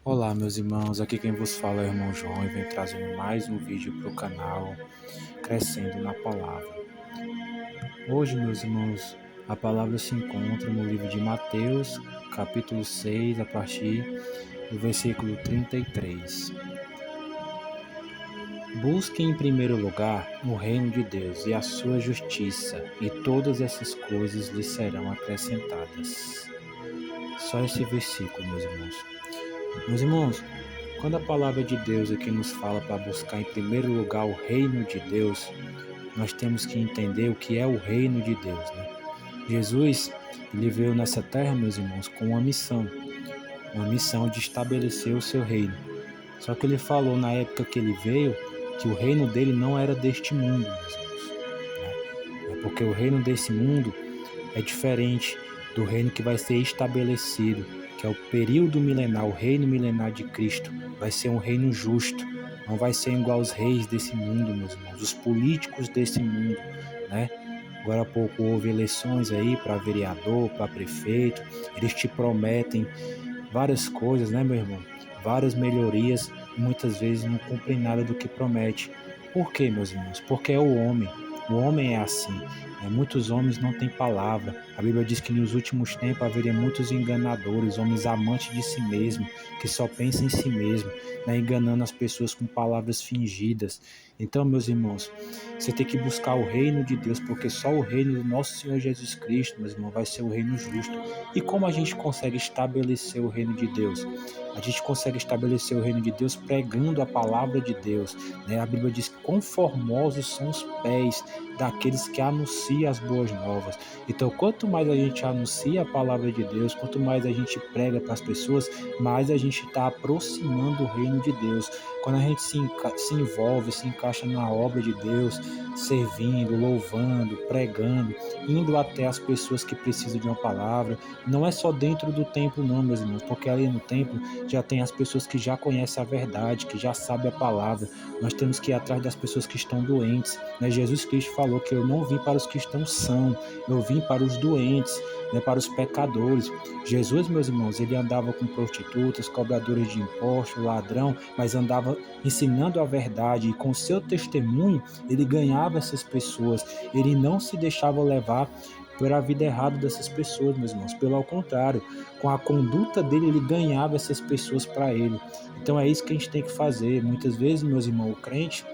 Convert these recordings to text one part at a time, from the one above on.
Olá, meus irmãos, aqui quem vos fala é o irmão João e vem trazendo mais um vídeo para o canal Crescendo na Palavra. Hoje, meus irmãos, a palavra se encontra no livro de Mateus, capítulo 6, a partir do versículo 33. Busquem em primeiro lugar o reino de Deus e a sua justiça, e todas essas coisas lhes serão acrescentadas. Só esse versículo, meus irmãos. Meus irmãos, quando a palavra de Deus aqui nos fala para buscar em primeiro lugar o reino de Deus, nós temos que entender o que é o reino de Deus, né? Jesus, ele veio nessa terra, meus irmãos, com uma missão de estabelecer o seu reino. Só que ele falou na época que ele veio que o reino dele não era deste mundo, meus irmãos, né? É porque o reino desse mundo é diferente do reino que vai ser estabelecido, que é o período milenar, o reino milenar de Cristo. Vai ser um reino justo, não vai ser igual aos reis desse mundo, meus irmãos, os políticos desse mundo, né? Agora há pouco houve eleições aí para vereador, para prefeito, eles te prometem várias coisas, né, meu irmão? Várias melhorias, e muitas vezes não cumprem nada do que promete. Por quê, meus irmãos? Porque é o homem. O homem é assim. Muitos homens não têm palavra. A Bíblia diz que nos últimos tempos haveria muitos enganadores, homens amantes de si mesmo, que só pensam em si mesmo, né, enganando as pessoas com palavras fingidas. Então, meus irmãos, você tem que buscar o reino de Deus, porque só o reino do nosso Senhor Jesus Cristo, meus irmãos, vai ser o reino justo. E como a gente consegue estabelecer o reino de Deus? A gente consegue estabelecer o reino de Deus pregando a palavra de Deus, né? A Bíblia diz que quão formosos são os pés daqueles que anunciam as boas novas. Então, quanto mais a gente anuncia a palavra de Deus, quanto mais a gente prega para as pessoas, mais a gente está aproximando o reino de Deus. Quando a gente se envolve, se encaixa na obra de Deus, servindo, louvando, pregando, indo até as pessoas que precisam de uma palavra, não é só dentro do templo não, meus irmãos, porque ali no templo já tem as pessoas que já conhecem a verdade, que já sabem a palavra. Nós temos que ir atrás das pessoas que estão doentes, né? Jesus Cristo falou que eu não vim para os que estão sãos, eu vim para os doentes, né? Para os pecadores. Jesus, meus irmãos, ele andava com prostitutas, cobradores de impostos, ladrão, mas andava ensinando a verdade, e com seu testemunho ele ganhava essas pessoas. Ele não se deixava levar pela vida errada dessas pessoas, meus irmãos. Pelo contrário, com a conduta dele, ele ganhava essas pessoas para ele. Então é isso que a gente tem que fazer. Muitas vezes, meus irmãos, o crente,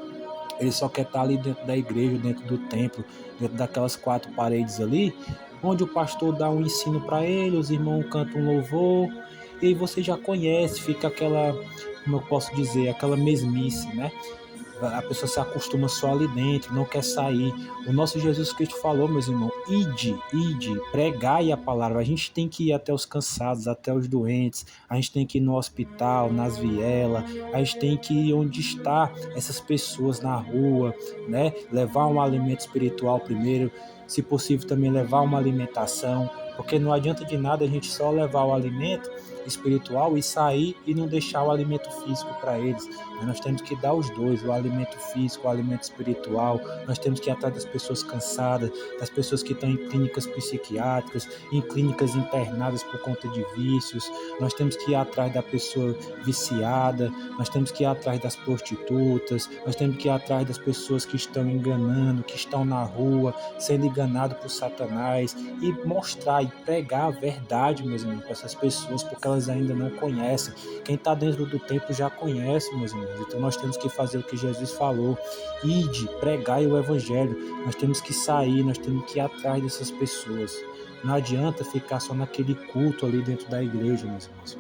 ele só quer estar ali dentro da igreja, dentro do templo, dentro daquelas quatro paredes ali, onde o pastor dá um ensino para ele, os irmãos cantam um louvor, e aí você já conhece, fica aquela, como eu posso dizer, aquela mesmice, né? A pessoa se acostuma só ali dentro, não quer sair. O nosso Jesus Cristo falou, meus irmãos, ide, pregai a palavra. A gente tem que ir até os cansados, até os doentes, a gente tem que ir no hospital, nas vielas, a gente tem que ir onde está essas pessoas na rua, né? Levar um alimento espiritual primeiro, se possível também levar uma alimentação, porque não adianta de nada a gente só levar o alimento espiritual e sair e não deixar o alimento físico para eles. Nós temos que dar os dois, o alimento físico, o alimento espiritual. Nós temos que ir atrás das pessoas cansadas, das pessoas que estão em clínicas psiquiátricas, em clínicas internadas por conta de vícios. Nós temos que ir atrás da pessoa viciada, nós temos que ir atrás das prostitutas, nós temos que ir atrás das pessoas que estão enganando, que estão na rua, sendo enganadas por Satanás, e mostrar e pregar a verdade, meus irmãos, para essas pessoas, porque elas ainda não conhecem. Quem está dentro do templo já conhece, meus irmãos. Então nós temos que fazer o que Jesus falou: ide, pregai o evangelho. Nós temos que sair, nós temos que ir atrás dessas pessoas. Não adianta ficar só naquele culto ali dentro da igreja, meus irmãos,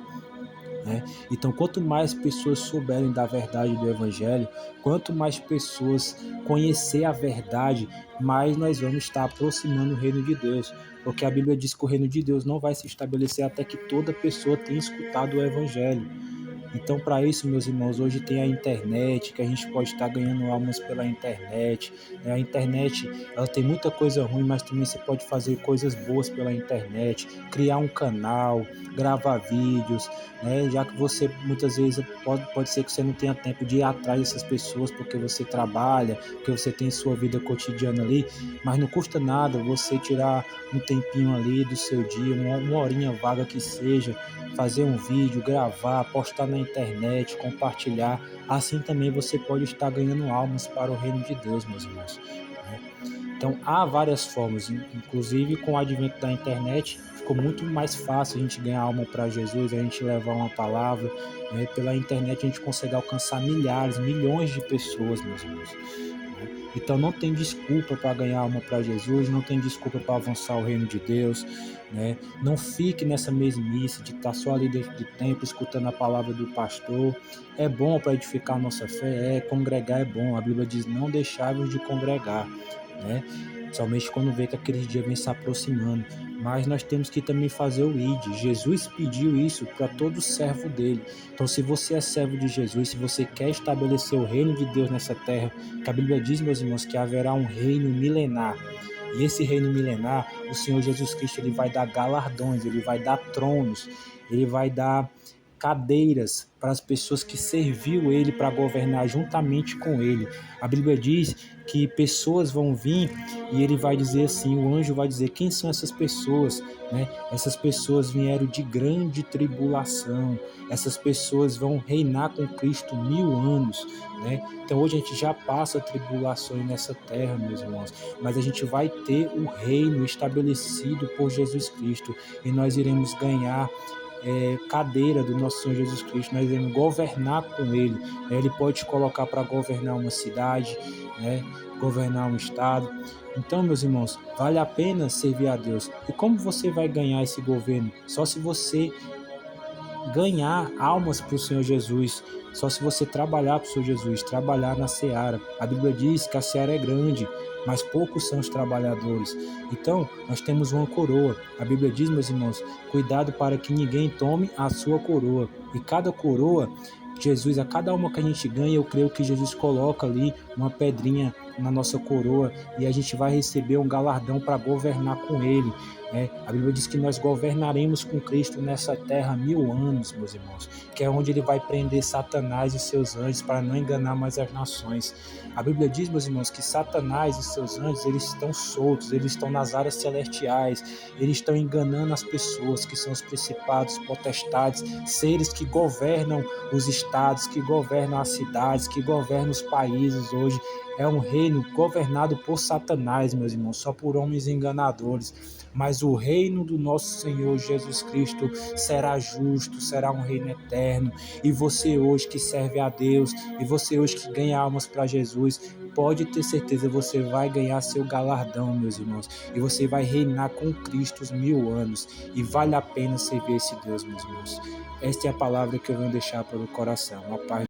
né? Então, quanto mais pessoas souberem da verdade do Evangelho, quanto mais pessoas conhecer a verdade, mais nós vamos estar aproximando o reino de Deus. Porque a Bíblia diz que o reino de Deus não vai se estabelecer até que toda pessoa tenha escutado o Evangelho. Então, para isso, meus irmãos, hoje tem a internet, que a gente pode estar ganhando almas pela internet, né? A internet, ela tem muita coisa ruim, mas também você pode fazer coisas boas pela internet, criar um canal, gravar vídeos, né? Já que você, muitas vezes, pode ser que você não tenha tempo de ir atrás dessas pessoas, porque você trabalha, porque você tem sua vida cotidiana ali, mas não custa nada você tirar um tempinho ali do seu dia, uma horinha vaga que seja, fazer um vídeo, gravar, postar na internet, compartilhar, assim também você pode estar ganhando almas para o reino de Deus, meus irmãos, né? Então, há várias formas, inclusive com o advento da internet, ficou muito mais fácil a gente ganhar alma para Jesus, a gente levar uma palavra, né? Pela internet a gente consegue alcançar milhares, milhões de pessoas, meus irmãos, né? Então não tem desculpa para ganhar alma para Jesus, não tem desculpa para avançar o reino de Deus, né? Não fique nessa mesmice de estar só ali dentro do templo escutando a palavra do pastor. É bom para edificar a nossa fé, congregar é bom. A Bíblia diz: não deixai-vos de congregar, né? Somente quando vê que aquele dia vem se aproximando. Mas nós temos que também fazer o ID. Jesus pediu isso para todo servo dele. Então, se você é servo de Jesus, se você quer estabelecer o reino de Deus nessa terra, que a Bíblia diz, meus irmãos, que haverá um reino milenar. E esse reino milenar, o Senhor Jesus Cristo, ele vai dar galardões, ele vai dar tronos, ele vai dar cadeiras para as pessoas que serviu ele para governar juntamente com ele. A Bíblia diz que pessoas vão vir e ele vai dizer assim, o anjo vai dizer, quem são essas pessoas, né? Essas pessoas vieram de grande tribulação, essas pessoas vão reinar com Cristo 1000 anos, né? Então hoje a gente já passa tribulações nessa terra, meus irmãos, mas a gente vai ter o reino estabelecido por Jesus Cristo e nós iremos ganhar cadeira do nosso Senhor Jesus Cristo, nós iremos governar com Ele, né? Ele pode te colocar para governar uma cidade, né? Governar um estado. Então, meus irmãos, vale a pena servir a Deus. E como você vai ganhar esse governo? Só se você ganhar almas para o Senhor Jesus, só se você trabalhar para o Senhor Jesus, trabalhar na seara. A Bíblia diz que a seara é grande, mas poucos são os trabalhadores. Então, nós temos uma coroa. A Bíblia diz, meus irmãos, cuidado para que ninguém tome a sua coroa. E cada coroa, Jesus, a cada uma que a gente ganha, eu creio que Jesus coloca ali uma pedrinha na nossa coroa e a gente vai receber um galardão para governar com Ele, né? A Bíblia diz que nós governaremos com Cristo nessa terra 1000 anos, meus irmãos, que é onde Ele vai prender Satanás e seus anjos para não enganar mais as nações. A Bíblia diz, meus irmãos, que Satanás e seus anjos, eles estão soltos, eles estão nas áreas celestiais, eles estão enganando as pessoas, que são os principados, potestades, seres que governam os estados, que governam as cidades, que governam os países hoje. É um reino governado por Satanás, meus irmãos, só por homens enganadores. Mas o reino do nosso Senhor Jesus Cristo será justo, será um reino eterno. E você hoje que serve a Deus, e você hoje que ganha almas para Jesus, pode ter certeza, você vai ganhar seu galardão, meus irmãos. E você vai reinar com Cristo os 1000 anos. E vale a pena servir esse Deus, meus irmãos. Esta é a palavra que eu venho deixar para o coração. A paz